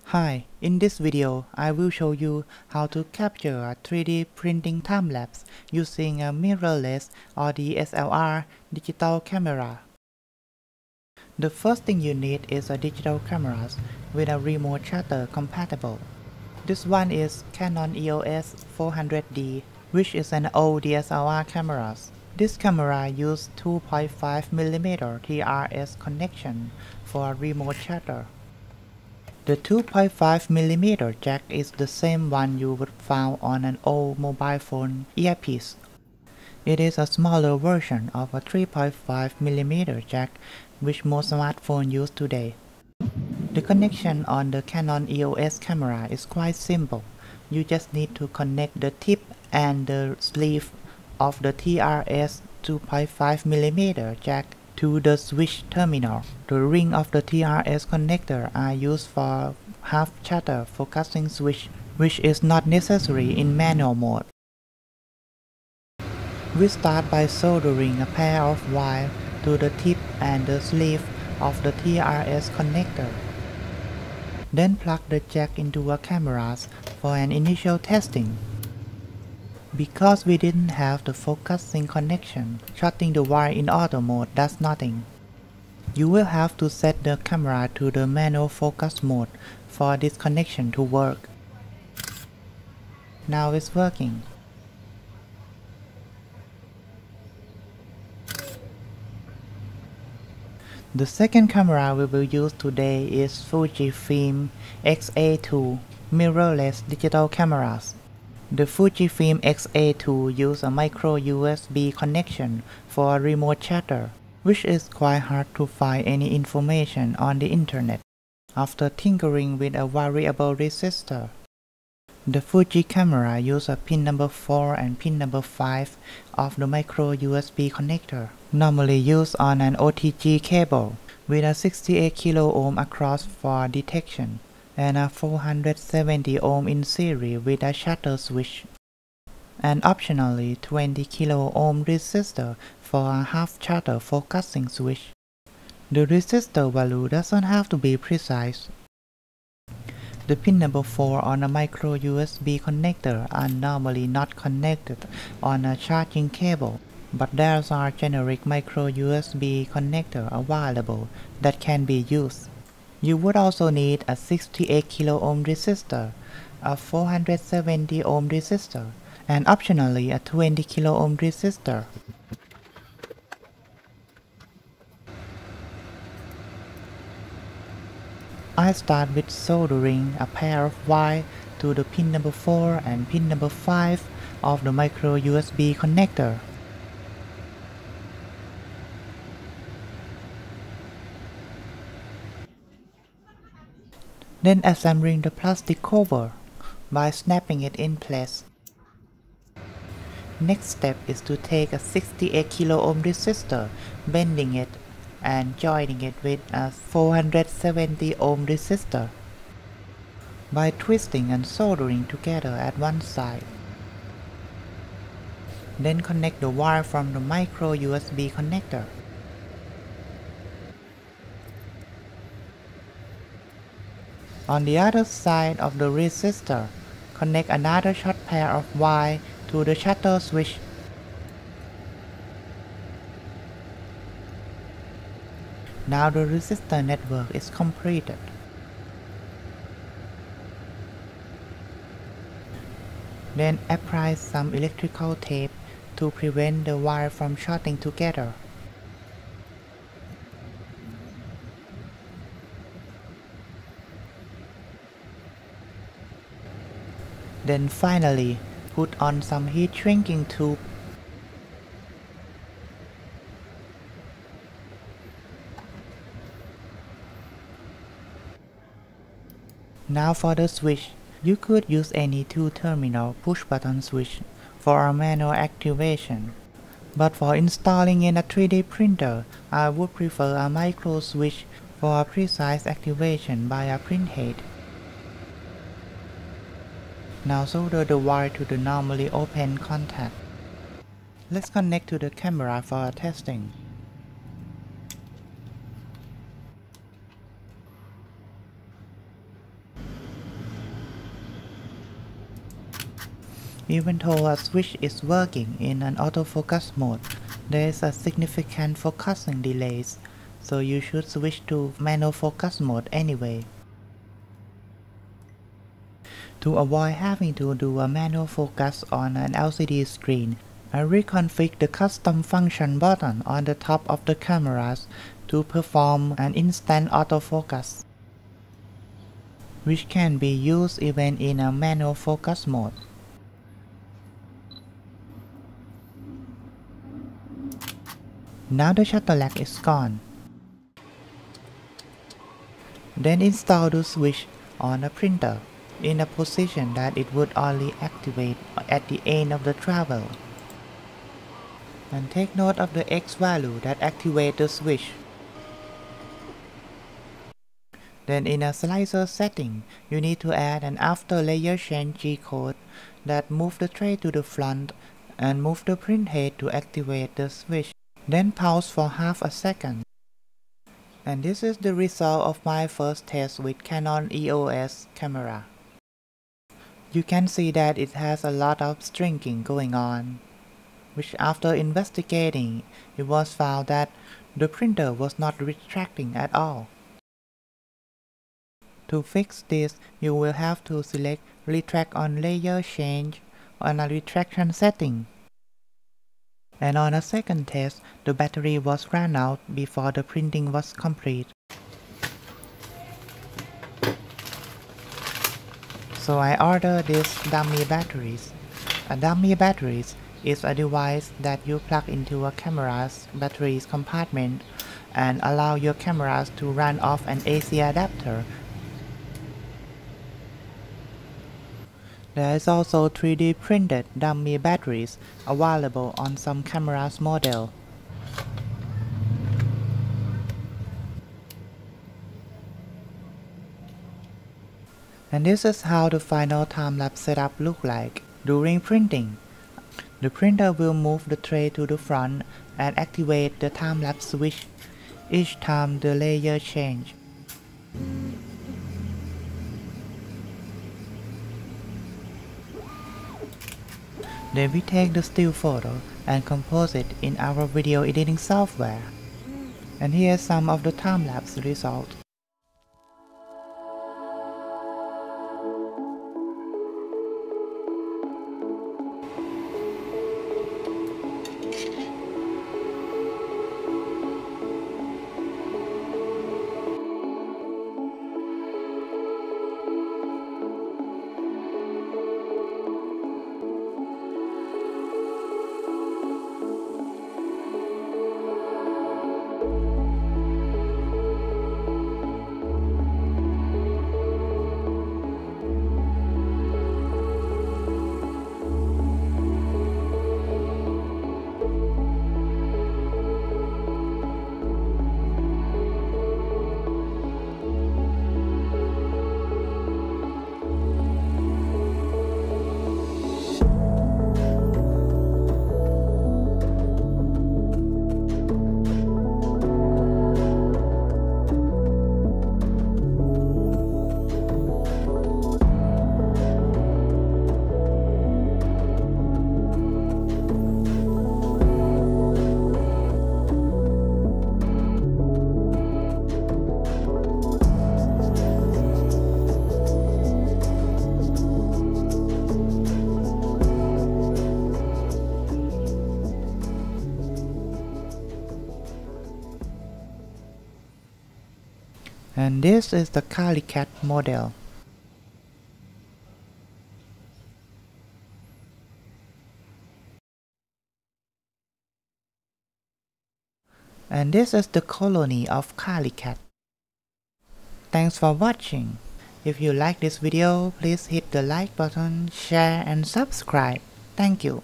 Hi, in this video, I will show you how to capture a 3D printing time-lapse using a mirrorless or DSLR digital camera. The first thing you need is a digital camera with a remote shutter compatible. This one is Canon EOS 400D, which is an old DSLR camera. This camera uses 2.5mm TRS connection for remote shutter. The 2.5mm jack is the same one you would find on an old mobile phone earpiece. It is a smaller version of a 3.5mm jack which most smartphones use today. The connection on the Canon EOS camera is quite simple. You just need to connect the tip and the sleeve of the TRS 2.5mm jack to the switch terminal. The ring of the TRS connector are used for half shutter focusing switch, which is not necessary in manual mode. We start by soldering a pair of wires to the tip and the sleeve of the TRS connector. Then plug the jack into a camera for an initial testing. Because we didn't have the focusing connection, shutting the wire in auto mode does nothing. You will have to set the camera to the manual focus mode for this connection to work. Now it's working. The second camera we will use today is Fujifilm X-A2 mirrorless digital cameras. The Fujifilm X-A2 uses a micro USB connection for remote shutter, which is quite hard to find any information on the internet. After tinkering with a variable resistor, the Fuji camera uses a pin number 4 and pin number 5 of the micro USB connector, normally used on an OTG cable, with a 68 kilo ohm across for detection, and a 470 ohm in series with a shutter switch, and optionally 20 kilo ohm resistor for a half shutter focusing switch. The resistor value doesn't have to be precise. The pin number 4 on a micro USB connector are normally not connected on a charging cable, but there are generic micro USB connectors available that can be used. You would also need a 68 kilo ohm resistor, a 470 ohm resistor, and optionally a 20 kilo ohm resistor. I start with soldering a pair of wires to the pin number 4 and pin number 5 of the micro USB connector. Then assembling the plastic cover by snapping it in place. Next step is to take a 68 kilo ohm resistor, bending it and joining it with a 470 ohm resistor by twisting and soldering together at one side. Then connect the wire from the micro USB connector. On the other side of the resistor, connect another short pair of wires to the shutter switch. Now the resistor network is completed. Then apply some electrical tape to prevent the wire from shorting together. Then finally, put on some heat shrinking tube. Now for the switch, you could use any 2-terminal push-button switch for a manual activation. But for installing in a 3D printer, I would prefer a micro switch for a precise activation by a print head. Now solder the wire to the normally open contact. Let's connect to the camera for testing. Even though a switch is working in an autofocus mode, there is a significant focusing delays, so you should switch to manual focus mode anyway. To avoid having to do a manual focus on an LCD screen, I reconfigured the custom function button on the top of the cameras to perform an instant autofocus, which can be used even in a manual focus mode. Now the shutter lag is gone. Then install the switch on a printer in a position that it would only activate at the end of the travel. And take note of the X value that activates the switch. Then in a slicer setting, you need to add an after layer change G-code that move the tray to the front and move the print head to activate the switch. Then pause for half a second. And this is the result of my first test with Canon EOS camera. You can see that it has a lot of stringing going on, which after investigating, it was found that the printer was not retracting at all. To fix this, you will have to select Retract on Layer Change on a retraction setting. And on a second test, the battery was ran out before the printing was complete. So I ordered these dummy batteries. A dummy batteries is a device that you plug into a camera's battery compartment and allow your cameras to run off an AC adapter. There is also 3D printed dummy batteries available on some cameras model. And this is how the final time-lapse setup looks like. During printing, the printer will move the tray to the front and activate the time-lapse switch each time the layer change. Then we take the still photo and compose it in our video editing software. And here's some of the time-lapse results. And this is the Cavy-Lab model. And this is the colony of Cavy-Lab. Thanks for watching. If you like this video, please hit the like button, share and subscribe. Thank you.